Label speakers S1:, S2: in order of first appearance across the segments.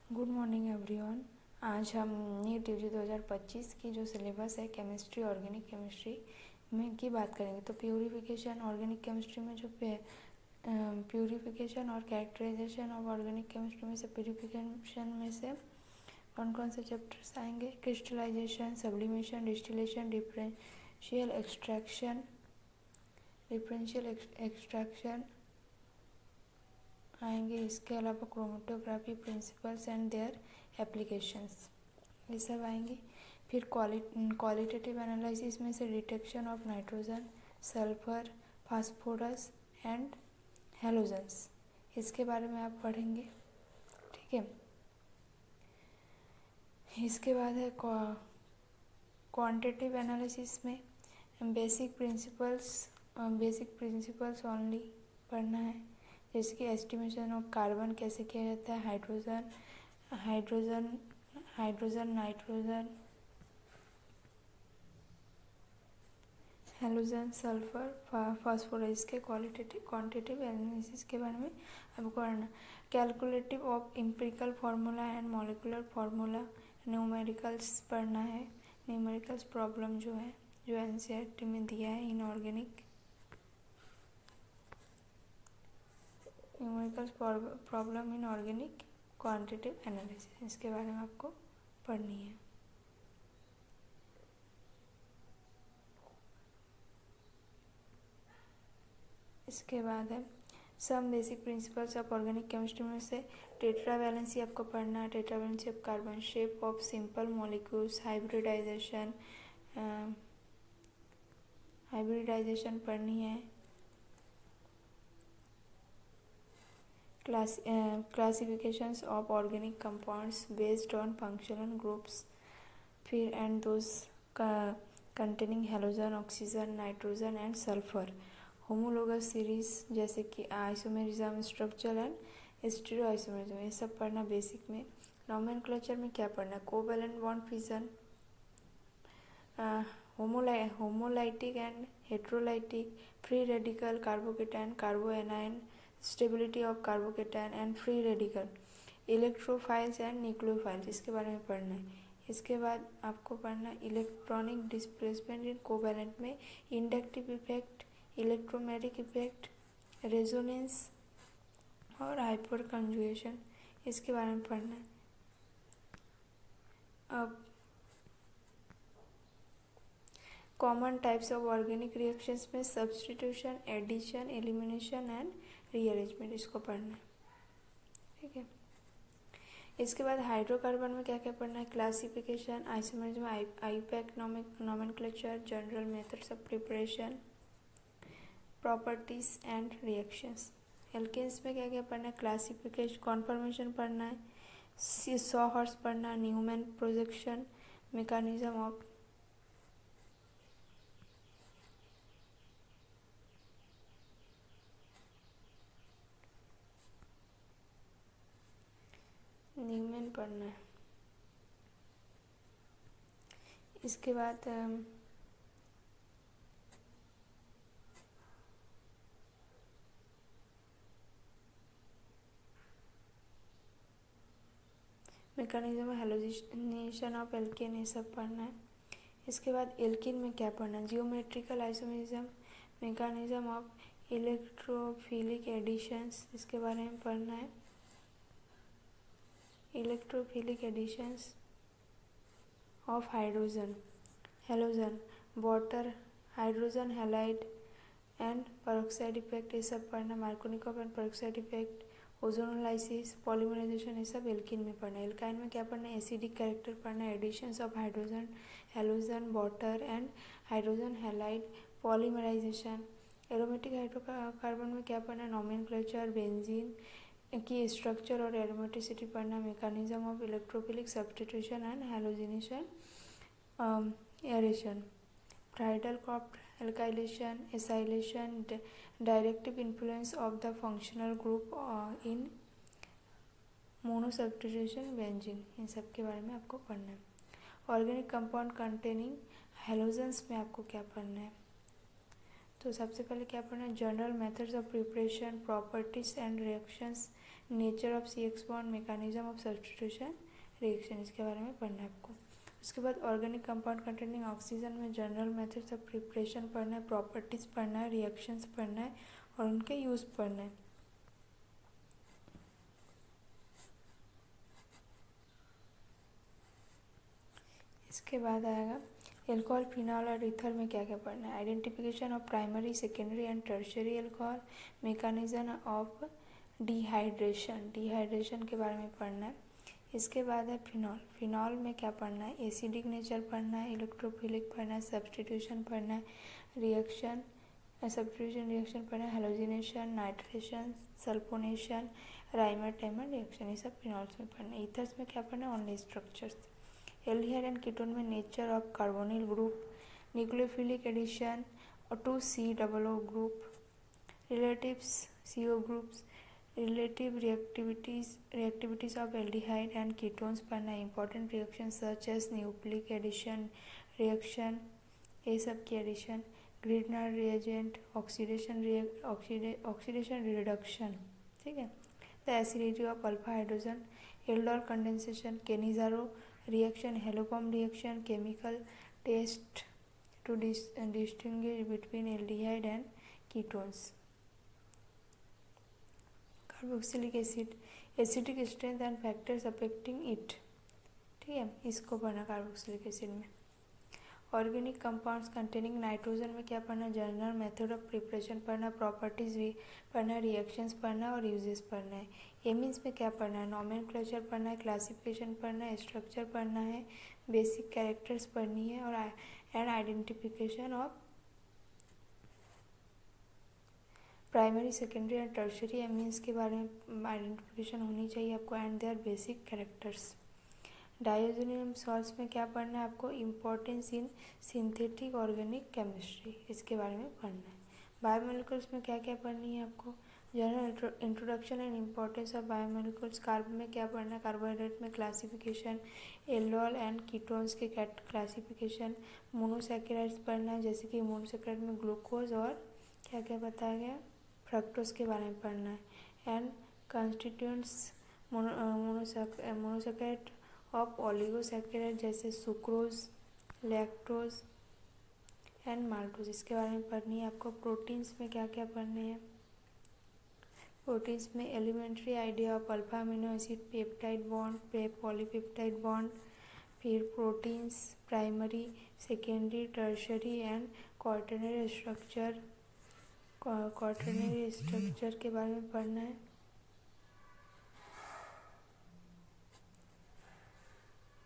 S1: Good morning everyone. आज हम NEET UG 2025 की जो सिलेबस है केमिस्ट्री, ऑर्गेनिक केमिस्ट्री में की बात करेंगे। तो प्यूरिफिकेशन ऑर्गेनिक केमिस्ट्री में जो प्यूरिफिकेशन और कैरेक्टराइजेशन ऑफ ऑर्गेनिक केमिस्ट्री में से प्यूरिफिकेशन में से कौन कौन से चैप्टर्स आएंगे? क्रिस्टलाइजेशन, सब्लिमेशन, डिफरेंशियल एक्सट्रैक्शन आएंगे। इसके अलावा chromatography principles and their applications, ये सब आएंगे। फिर क्वालिटेटिव एनालिसिस में से detection of nitrogen, sulphur, phosphorus and halogens, इसके बारे में आप पढ़ेंगे। ठीक है। इसके बाद है क्वांटिटेटिव एनालिसिस में बेसिक प्रिंसिपल्स ओनली पढ़ना है, जैसे कि एस्टिमेशन ऑफ कार्बन कैसे किया जाता है, hydrogen, nitrogen, halogen, sulphur, phosphorus के क्वांटिटेटिव एनालिसिस के बारे में आपको पढ़ना। Calculative of empirical formula and molecular formula, numericals पढ़ना है। न्यूमेरिकल्स प्रॉब्लम जो है, जो एनसीईआरटी में दिया है, inorganic numericals problem in organic quantitative analysis, इसके बारे में आपको पढ़नी है। इसके बाद है some basic principles of organic chemistry में से टेट्रावैलेंसी आपको पढ़ना है। Tetravalency of carbon, shape of simple molecules, hybridisation पढ़नी है। Classifications of organic compounds based on functional groups, फिर and those containing halogen, oxygen, nitrogen and sulphur. Homologous series जैसे कि isomerism, structure and stereo isomerism, ये सब पढ़ना basic में। Nomenclature में क्या पढ़ना है? Covalent bond fission, homolytic and heterolytic, free radical, carbocation, कार्बोएनायन, stability of carbocation and free radical, electrophiles and nucleophiles, इसके बारे में पढ़ना है। इसके बाद आपको पढ़ना है इलेक्ट्रॉनिक डिस्प्लेसमेंट इन कोवैलेंट में, inductive effect, electromeric effect, resonance और हाइपर कंजुगेशन, इसके बारे में पढ़ना है। अब common types of organic reactions में substitution, addition, elimination and rearrangement, इसको पढ़ना है। ठीक है। इसके बाद हाइड्रोकार्बन में क्या क्या पढ़ना है? Classification, isomerism, IUPAC, nomenclature, general methods of preparation, properties and reactions. Alkanes में क्या क्या पढ़ना है? क्लासिफिकेशन, कॉन्फर्मेशन पढ़ना है, सॉहर्स पढ़ना है, Newman projection, mechanism of Newman पढ़ना है। इसके बाद मैकेनिज्म हैलोजिनेशन ऑफ एल्केन, ये सब पढ़ना है। इसके बाद एल्किन में क्या पढ़ना है? Geometrical isomerism, mechanism of electrophilic additions, इसके बारे में पढ़ना है। Electrophilic additions of hydrogen, halogen, water, hydrogen halide and peroxide effect, ये सब पढ़ना। Markovnikov and peroxide effect, ozonolysis, polymerization, ये सब एल्किन में पढ़ना है। एल्काइन में क्या पढ़ना है? एसिडिक कैरेक्टर पढ़ना है, additions of hydrogen, halogen, water and hydrogen halide, polymerisation. Aromatic hydrocarbon में क्या पढ़ना है? नॉमेनक्लेचर, बेंजीन की स्ट्रक्चर और एरोमेटिसिटी पढ़ना, mechanism of electrophilic substitution and halogenation, aeration, Friedel Crafts alkylation, acylation, directive influence of the functional group in monosubstitution benzene, इन सब के बारे में आपको पढ़ना है। ऑर्गेनिक कंपाउंड कंटेनिंग हेलोजन्स में आपको क्या पढ़ना है? तो सबसे पहले क्या पढ़ना है, general methods of preparation, properties and reactions, nature of CH bond, mechanism of substitution reaction, इसके बारे में पढ़ना है आपको। उसके बाद ऑर्गेनिक कंपाउंड कंटेनिंग ऑक्सीजन में जनरल मेथड्स ऑफ प्रिपरेशन पढ़ना है, प्रॉपर्टीज पढ़ना है, रिएक्शंस पढ़ना है और उनके यूज़ पढ़ना है। इसके बाद आएगा एल्कोहल, फिनॉल और ईथर में क्या क्या पढ़ना है, identification of primary, secondary and tertiary alcohol, mechanism of dehydration के बारे में पढ़ना है। इसके बाद है फिनॉल, फिनॉल में क्या पढ़ना है, एसिडिक नेचर पढ़ना है, इलेक्ट्रोफिलिक पढ़ना है, सब्स्टिट्यूशन पढ़ना है, सब्स्टिट्यूशन रिएक्शन पढ़ना है, halogenation, nitration, sulphonation, Rymer timer reaction, ये सब फिनॉल्स में पढ़ना है। ईथर्स में क्या पढ़ना है, only structures. Aldehyde and ketone में nature of carbonyl group, nucleophilic addition और 2C-O group, relatives CO groups, relative reactivities of aldehyde and ketones पढ़ना है। Important reaction such as nucleic addition reaction, ये सब की addition, Grignard reagent, oxidation reduction, ठीक है। The acidity of alpha hydrogen, aldol condensation, Cannizzaro reaction, haloform reaction, chemical test to distinguish between aldehyde and ketones, carboxylic acid, acidic strength and factors affecting it, ठीक है, इसको पढ़ना carboxylic acid में। Organic compounds containing nitrogen में क्या पढ़ना, general method of preparation पढ़ना, properties भी पढ़ना, रिएक्शंस पढ़ना और यूजेस पढ़ना है। एमीन्स में क्या पढ़ना है, नॉमेनक्लेचर पढ़ना है, क्लासिफिकेशन पढ़ना है, स्ट्रक्चर पढ़ना है, बेसिक कैरेक्टर्स पढ़नी है और and identification of primary, secondary and tertiary amines के बारे में आइडेंटिफिकेशन होनी चाहिए आपको and their basic characters. Diazonium salts में क्या पढ़ना है आपको, importance in synthetic organic chemistry, इसके बारे में पढ़ना है। बायोमोलिक्यूल्स में क्या क्या पढ़नी है आपको, general introduction and importance of biomolecules. Carb में क्या पढ़ना है, कार्बोहाइड्रेट में क्लासिफिकेशन, एल्डोल एंड कीटोन्स के क्लासिफिकेशन, मोनोसैकेराइड्स पढ़ना है जैसे कि मोनोसैकेराइड में ग्लूकोज और क्या क्या बताया गया, फ्रक्टोज के बारे में पढ़ना है। And constituents monosaccharide of oligosaccharide जैसे सुक्रोज, लैक्टोज एंड माल्टोज, इसके बारे में पढ़नी है आपको। प्रोटीन्स में क्या क्या पढ़ने हैं, प्रोटीन्स में elementary idea of alpha amino acid, peptide bond, polypeptide bond, फिर proteins primary, secondary, tertiary and quaternary structure के बारे में पढ़ना है।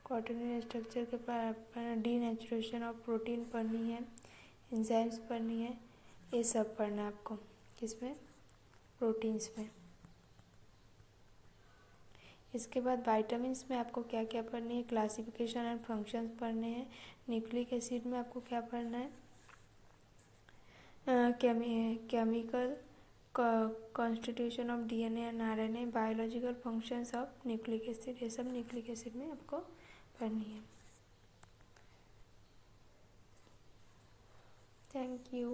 S1: क्वाaternary स्ट्रक्चर के डीनेचुरेशन ऑफ प्रोटीन पढ़नी है, एंजाइम्स पढ़नी है, ये सब पढ़ना है आपको किसमें, प्रोटीन्स में। इसके बाद वाइटामिन्स में आपको क्या क्या पढ़नी है, क्लासिफिकेशन एंड फंक्शंस पढ़ने हैं। न्यूक्लिक एसिड में आपको क्या पढ़ना है, chemical constitution of DNA and RNA, biological functions of nucleic acid, ये सब न्यूक्लिक एसिड में आपको पढ़नी है। Thank you.